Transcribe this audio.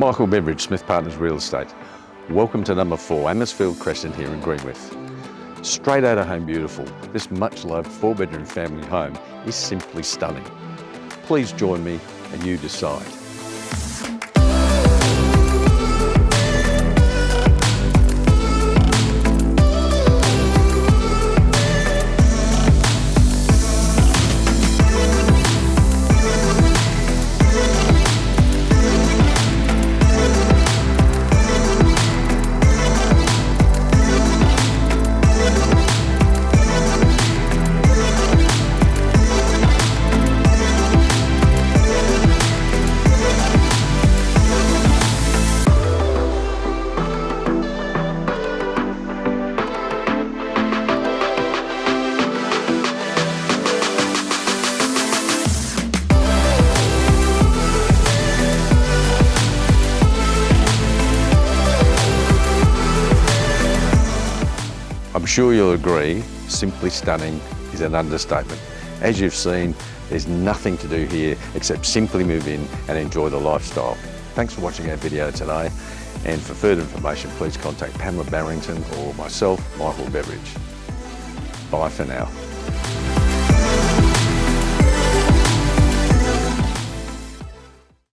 Michael Beveridge, Smith Partners Real Estate. Welcome to number 4, Amersfield Crescent here in Greenwith. Straight out of home beautiful, this much loved 4-bedroom family home is simply stunning. Please join me and you decide. I'm sure you'll agree, simply stunning is an understatement. As you've seen, there's nothing to do here except simply move in and enjoy the lifestyle. Thanks for watching our video today, and for further information, please contact Pamela Barrington or myself, Michael Beveridge. Bye for now.